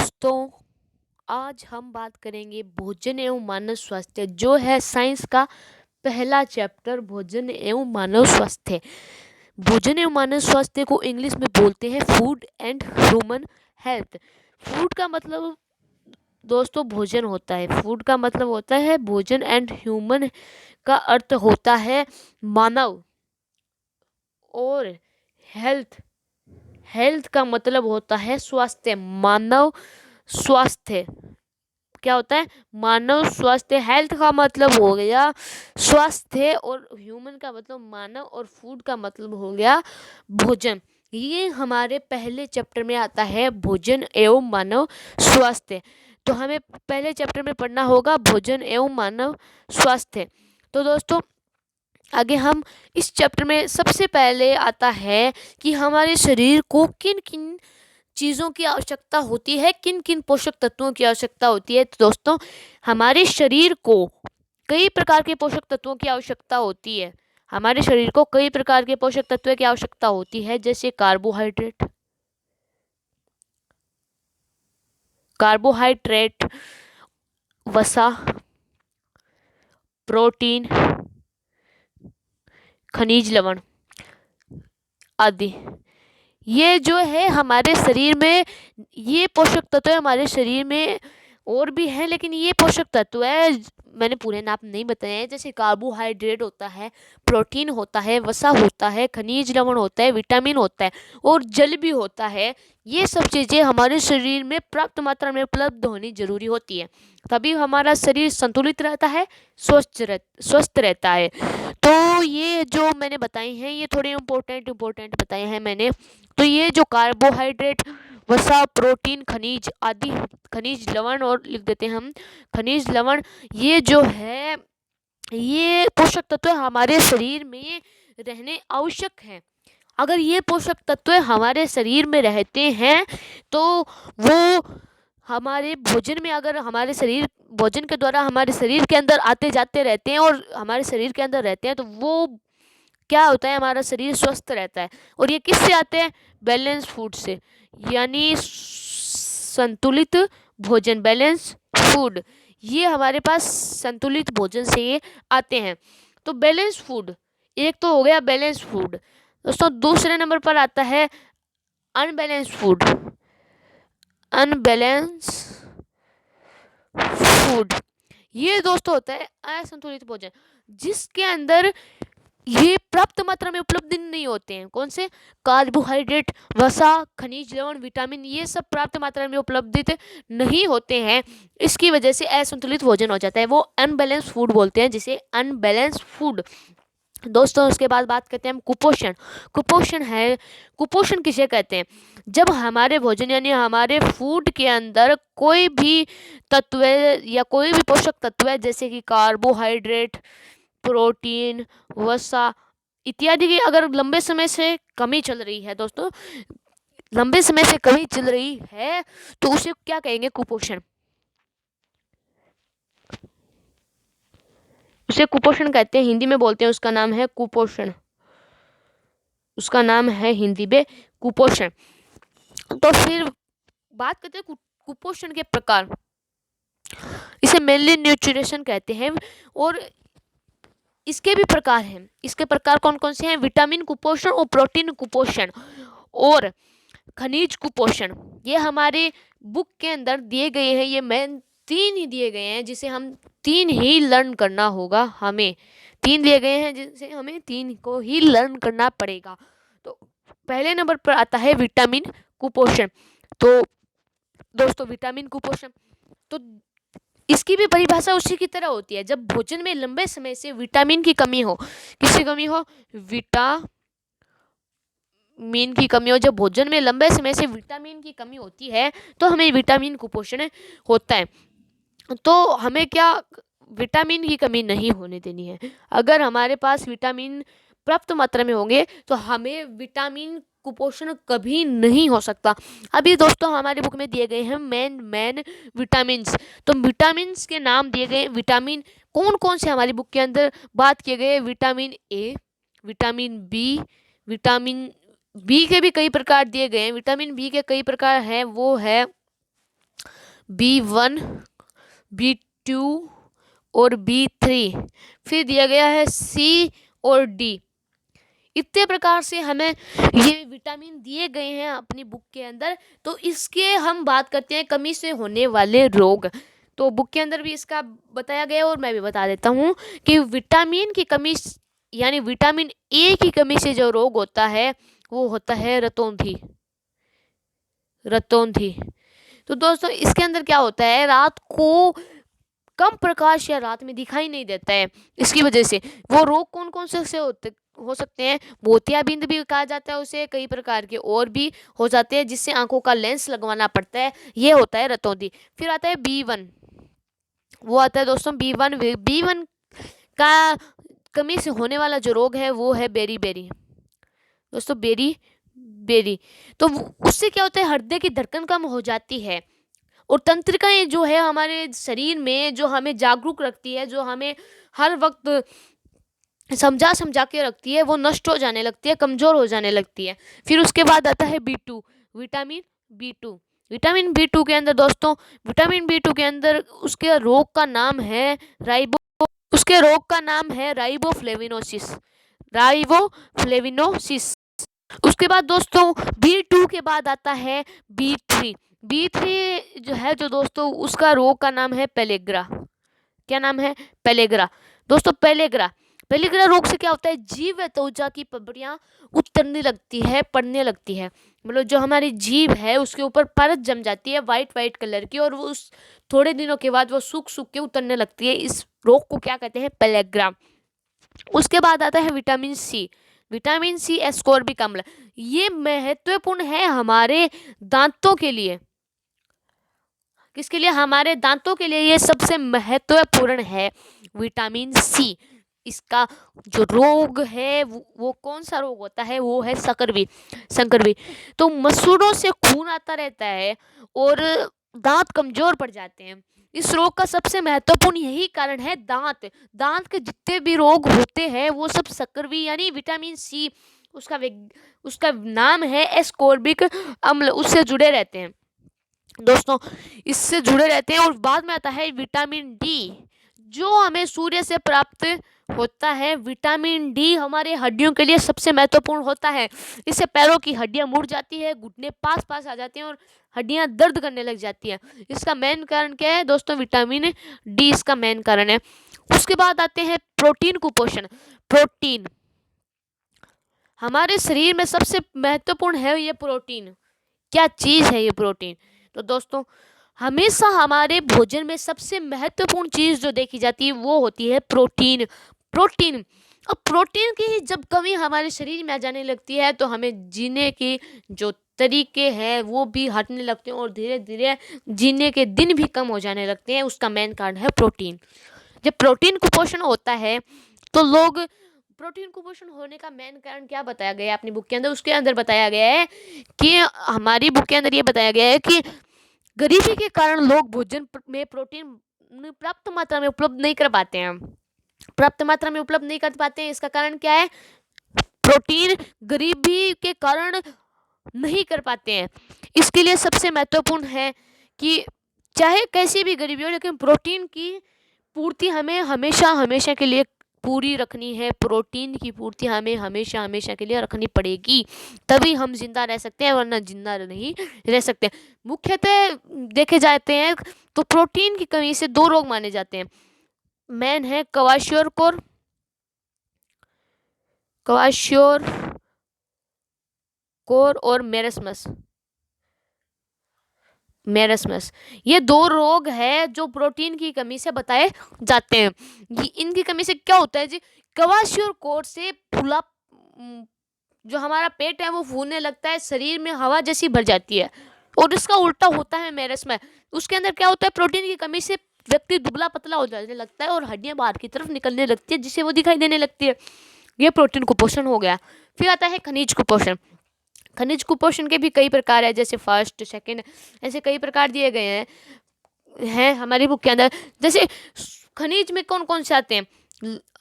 दोस्तों, आज हम बात करेंगे भोजन एवं मानव स्वास्थ्य, जो है साइंस का पहला चैप्टर भोजन एवं मानव स्वास्थ्य। भोजन एवं मानव स्वास्थ्य को इंग्लिश में बोलते हैं food and human health. Food का मतलब दोस्तों भोजन होता है। फूड का मतलब होता है भोजन एंड ह्यूमन का अर्थ होता है मानव। और हेल्थ हेल्थ का मतलब होता है स्वास्थ्य। मानव स्वास्थ्य क्या होता है? मानव स्वास्थ्य। हेल्थ का मतलब हो गया स्वास्थ्य और ह्यूमन का मतलब मानव और फूड का मतलब हो गया भोजन। ये हमारे पहले चैप्टर में आता है भोजन एवं मानव स्वास्थ्य। तो हमें पहले चैप्टर में पढ़ना होगा भोजन एवं मानव स्वास्थ्य। तो दोस्तों आगे हम इस चैप्टर में सबसे पहले आता है कि हमारे शरीर को किन किन चीज़ों की आवश्यकता होती है, किन किन पोषक तत्वों की आवश्यकता होती है। तो दोस्तों हमारे शरीर को कई प्रकार के पोषक तत्वों की आवश्यकता होती है। हमारे शरीर को कई प्रकार के पोषक तत्वों की आवश्यकता होती है, जैसे कार्बोहाइड्रेट, वसा, प्रोटीन, खनिज लवण आदि। ये जो है हमारे शरीर में, ये पोषक तत्व हमारे शरीर में और भी हैं, लेकिन ये पोषक तत्व है, मैंने पूरे नाम नहीं बताए हैं। जैसे कार्बोहाइड्रेट होता है, प्रोटीन होता है, वसा होता है, खनिज लवण होता है, विटामिन होता है और जल भी होता है। ये सब चीज़ें हमारे शरीर में पर्याप्त मात्रा में उपलब्ध होनी जरूरी होती है, तभी हमारा शरीर संतुलित रहता है, स्वस्थ रहता है। तो ये जो मैंने बताई हैं, ये थोड़े इम्पोर्टेंट बताए हैं मैंने। तो ये जो कार्बोहाइड्रेट, वसा, प्रोटीन, खनिज आदि, खनिज लवण और लिख देते हैं हम खनिज लवण, ये जो है ये पोषक तत्व हमारे शरीर में रहने आवश्यक हैं। अगर ये पोषक तत्व हमारे शरीर में रहते हैं तो वो हमारे भोजन में, अगर हमारे शरीर भोजन के द्वारा हमारे शरीर के अंदर आते जाते रहते हैं और हमारे शरीर के अंदर रहते हैं, तो वो क्या होता है, हमारा शरीर स्वस्थ रहता है। और ये किससे आते हैं? बैलेंस फूड से, यानी संतुलित भोजन, बैलेंस फूड। ये हमारे पास संतुलित भोजन से ये आते हैं। तो बैलेंस फूड एक तो हो गया बैलेंस फूड। दोस्तों दूसरे नंबर पर आता है अनबैलेंस फूड। अनबैलेंस फूड ये दोस्तों होता है असंतुलित भोजन, जिसके अंदर ये पर्याप्त मात्रा में उपलब्ध नहीं होते हैं। कौन से? कार्बोहाइड्रेट, वसा, खनिज लवण, विटामिन, ये सब पर्याप्त मात्रा में उपलब्ध नहीं होते हैं। इसकी वजह से असंतुलित भोजन हो जाता है, वो अनबैलेंस फूड बोलते हैं, जिसे अनबैलेंस फूड। दोस्तों उसके बाद बात करते हैं हम कुपोषण। कुपोषण किसे कहते हैं? जब हमारे भोजन यानी हमारे फूड के अंदर कोई भी तत्व या कोई भी पोषक तत्व है, जैसे कि कार्बोहाइड्रेट, प्रोटीन, वसा इत्यादि की अगर लंबे समय से कमी चल रही है, दोस्तों लंबे समय से कमी चल रही है, तो उसे क्या कहेंगे? कुपोषण। उसे कुपोषण कहते हैं, हिंदी में बोलते हैं, उसका नाम है कुपोषण। उसका नाम है हिंदी में कुपोषण। तो फिर बात करते हैं कुपोषण के प्रकार। इसे मेनली न्यूट्रिशन कहते हैं और इसके भी प्रकार हैं। इसके प्रकार कौन कौन से हैं? विटामिन कुपोषण और प्रोटीन कुपोषण और खनिज कुपोषण। ये हमारे बुक के अंदर दिए गए हैं। ये मेन 3 ही दिए गए हैं, जिसे हम 3 ही लर्न करना होगा। हमें 3 दिए गए हैं, जिसे हमें 3 को ही लर्न करना पड़ेगा। तो पहले नंबर पर आता है विटामिन कुपोषण। तो दोस्तों विटामिन कुपोषण, तो इसकी भी परिभाषा उसी की तरह होती है। जब भोजन में लंबे समय से विटामिन की कमी हो, किसकी कमी हो? विटामिन की कमी हो। जब भोजन में लंबे समय से विटामिन की कमी होती है तो हमें विटामिन कुपोषण होता है। तो हमें क्या, विटामिन की कमी नहीं होने देनी है। अगर हमारे पास विटामिन पर्याप्त मात्रा में होंगे तो हमें विटामिन कुपोषण कभी नहीं हो सकता। अभी दोस्तों हमारे बुक में दिए गए हैं मेन विटामिन्स। तो विटामिन्स के नाम दिए गए। विटामिन कौन कौन से हमारी बुक के अंदर बात किए गए? Vitamin A, vitamin B, vitamin B के भी कई प्रकार दिए गए हैं। विटामिन बी के कई प्रकार हैं, वो है B1, B2 और B3, फिर दिया गया है C और D। इतने प्रकार से हमें ये विटामिन दिए गए हैं अपनी बुक के अंदर। तो इसके हम बात करते हैं कमी से होने वाले रोग। तो बुक के अंदर भी इसका बताया गया है और मैं भी बता देता हूँ कि विटामिन की कमी यानी विटामिन ए की कमी से जो रोग होता है वो होता है रतौंधी। तो दोस्तों इसके अंदर क्या होता है, रात को कम प्रकाश या रात में दिखाई नहीं देता है, इसकी वजह से वो रोग कौन कौन से हो सकते हैं। मोतियाबिंद भी कहा जाता है उसे, कई प्रकार के और भी हो जाते हैं जिससे आंखों का लेंस लगवाना पड़ता है, ये होता है रतौंधी। फिर आता है B1, वो आता है दोस्तों B1 का कमी से होने वाला जो रोग है वो है बेरी दोस्तों, बेरी। तो उससे क्या होता है, हृदय की धड़कन कम हो जाती है और तंत्रिकाएं जो है हमारे शरीर में जो हमें जागरूक रखती है, जो हमें हर वक्त समझा के रखती है, वो नष्ट हो जाने लगती है, कमजोर हो जाने लगती है। फिर उसके बाद आता है B2, विटामिन B2 के अंदर दोस्तों, विटामिन B2 के अंदर उसके रोग का नाम है राइबोफ्लेविनोसिस। उसके बाद दोस्तों B2 के बाद आता है B3 जो है, जो दोस्तों उसका रोग का नाम है पेलेग्रा। क्या नाम है, पेलेग्रा। दोस्तों पेलेग्रा रोग से क्या होता है, जीभ व त्वचा की पपड़ियां उतरने लगती है, पड़ने लगती है। मतलब जो हमारी जीभ है उसके ऊपर परत जम जाती है वाइट कलर की, और वो उस थोड़े दिनों के बाद वो सूख के उतरने लगती है। इस रोग को क्या कहते हैं, पेलेग्रा। उसके बाद आता है विटामिन सी एस्कॉर्बिक अम्ल। ये महत्वपूर्ण है हमारे दांतों के लिए। किसके लिए, हमारे दांतों के लिए ये सबसे महत्वपूर्ण है विटामिन सी। इसका जो रोग है वो कौन सा रोग होता है, वो है संकरवी। तो मसूड़ों से खून आता रहता है और दांत कमजोर पड़ जाते हैं। इस रोग का सबसे महत्वपूर्ण यही कारण है दांत के जितने भी रोग होते हैं वो सब संकरवी यानी विटामिन सी, उसका नाम है एस्कॉर्बिक अम्ल, उससे जुड़े रहते हैं दोस्तों, इससे जुड़े रहते हैं। और बाद में आता है विटामिन डी, जो हमें सूर्य से प्राप्त होता है। विटामिन डी हमारे हड्डियों के लिए सबसे महत्वपूर्ण होता है। इससे पैरों की हड्डियां मुड़ जाती है, घुटने पास आ जाते हैं और हड्डियां दर्द करने लग जाती है। इसका मेन कारण क्या है दोस्तों, विटामिन डी इसका मेन कारण है। उसके बाद आते हैं प्रोटीन कुपोषण। प्रोटीन हमारे शरीर में सबसे महत्वपूर्ण है ये प्रोटीन। क्या चीज है ये प्रोटीन, तो दोस्तों हमेशा हमारे भोजन में सबसे महत्वपूर्ण चीज जो देखी जाती है वो होती है प्रोटीन। अब प्रोटीन की जब कमी हमारे शरीर में आ जाने लगती है तो हमें जीने के जो तरीके हैं वो भी हटने लगते हैं और धीरे धीरे जीने के दिन भी कम हो जाने लगते हैं। उसका मेन कारण है प्रोटीन। जब प्रोटीन कुपोषण होता है तो लोग, प्रोटीन कुपोषण होने का मेन कारण क्या बताया गया है अपनी बुक के अंदर, उसके अंदर बताया गया है कि हमारी बुक के अंदर ये बताया गया है कि गरीबी के कारण लोग भोजन में प्रोटीन पर्याप्त मात्रा में उपलब्ध नहीं कर पाते हैं। इसका कारण क्या है, प्रोटीन गरीबी के कारण नहीं कर पाते हैं। इसके लिए सबसे महत्वपूर्ण है कि चाहे कैसी भी गरीबी हो लेकिन प्रोटीन की पूर्ति हमें हमेशा के लिए पूरी रखनी है। प्रोटीन की पूर्ति हमें हमेशा के लिए रखनी पड़ेगी, तभी हम जिंदा रह सकते हैं, वरना जिंदा नहीं रह सकते। मुख्यतः देखे जाते हैं तो प्रोटीन की कमी से 2 रोग माने जाते हैं। मेन है क्वाशियोर और मेरस्मस। ये 2 रोग है जो प्रोटीन की कमी से बताए जाते हैं। इनकी कमी से क्या होता है जी, क्वाशियोर से फूला, जो हमारा पेट है वो फूलने लगता है, शरीर में हवा जैसी भर जाती है। और इसका उल्टा होता है मेरस्मस। उसके अंदर क्या होता है, प्रोटीन की कमी से व्यक्ति दुबला पतला हो जाने लगता है और हड्डियां बाहर की तरफ निकलने लगती है, जिससे वो दिखाई देने लगती है। ये प्रोटीन कुपोषण हो गया। फिर आता है खनिज कुपोषण के भी कई प्रकार है, जैसे फर्स्ट, सेकंड, ऐसे कई प्रकार दिए गए हैं हमारी बुक के अंदर। जैसे खनिज में कौन कौन से आते हैं,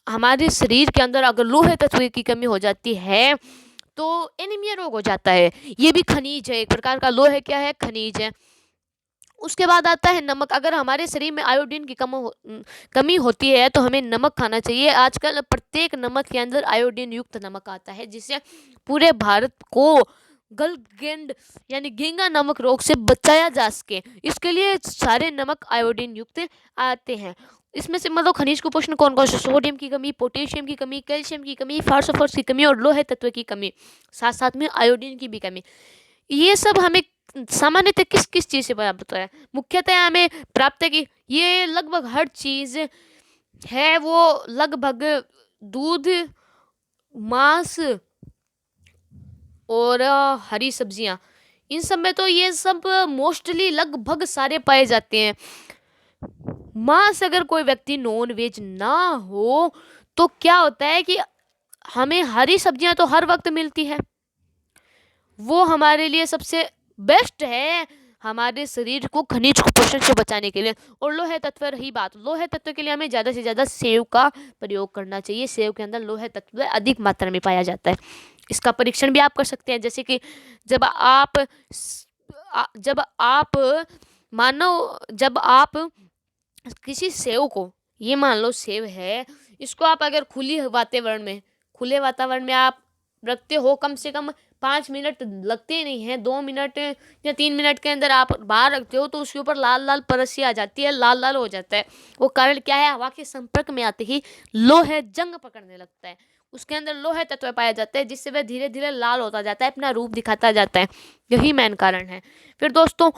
हमारे शरीर के अंदर अगर लोहे तत्व की कमी हो जाती है तो एनीमिया रोग हो जाता है। ये भी खनिज है, एक प्रकार का लोहे क्या है, खनिज है। उसके बाद आता है नमक। अगर हमारे शरीर में आयोडीन की कमी होती है तो हमें नमक खाना चाहिए। आजकल प्रत्येक नमक के अंदर आयोडीन युक्त नमक आता है, जिससे पूरे भारत को गलगेंड यानी घेंगा नमक रोग से बचाया जा सके। इसके लिए सारे नमक आयोडीन युक्त आते हैं। इसमें से मतलब खनिज कुपोषण कौन कौन से? सोडियम की कमी, पोटेशियम की कमी, कैल्शियम की कमी, फास्फोरस की कमी और लोहे तत्व की कमी, साथ साथ में आयोडीन की भी कमी। ये सब हमें सामान्यतः किस किस चीज़ से प्राप्त होता है? मुख्यतः हमें प्राप्त है कि ये लगभग हर चीज़ है, वो लगभग दूध, मांस और हरी सब्जियां, इन सब में तो ये सब मोस्टली लगभग सारे पाए जाते हैं। मांस अगर कोई व्यक्ति नॉन वेज ना हो तो क्या होता है कि हमें हरी सब्जियां तो हर वक्त मिलती है, वो हमारे लिए सबसे बेस्ट है हमारे शरीर को खनिज कुपोषण से बचाने के लिए। और लोहे तत्व, रही बात लोहे तत्व के लिए, हमें ज़्यादा से ज़्यादा सेव का प्रयोग करना चाहिए। सेव के अंदर लोहे तत्व अधिक मात्रा में पाया जाता है। इसका परीक्षण भी आप कर सकते हैं, जैसे कि जब आप जब आप किसी सेव को, ये मान लो सेव है, इसको आप अगर खुले वातावरण में आप रखते हो, कम से कम 5 मिनट लगते नहीं हैं, 2 मिनट या 3 मिनट के अंदर आप बाहर रखते हो तो उसके ऊपर लाल लाल परसी आ जाती है, लाल लाल हो जाता है। वो कारण क्या है? हवा के संपर्क में आते ही लोहे जंग पकड़ने लगता है, उसके अंदर लोहे तत्व पाया जाता है, जिससे वह धीरे धीरे लाल होता जाता है, अपना रूप दिखाता जाता है। यही मेन कारण है। फिर दोस्तों,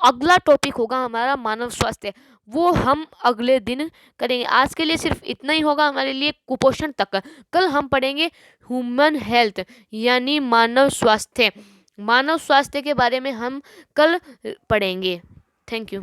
अगला टॉपिक होगा हमारा मानव स्वास्थ्य, वो हम अगले दिन करेंगे। आज के लिए सिर्फ इतना ही होगा हमारे लिए, कुपोषण तक। कल हम पढ़ेंगे ह्यूमन हेल्थ यानी मानव स्वास्थ्य। मानव स्वास्थ्य के बारे में हम कल पढ़ेंगे। Thank you.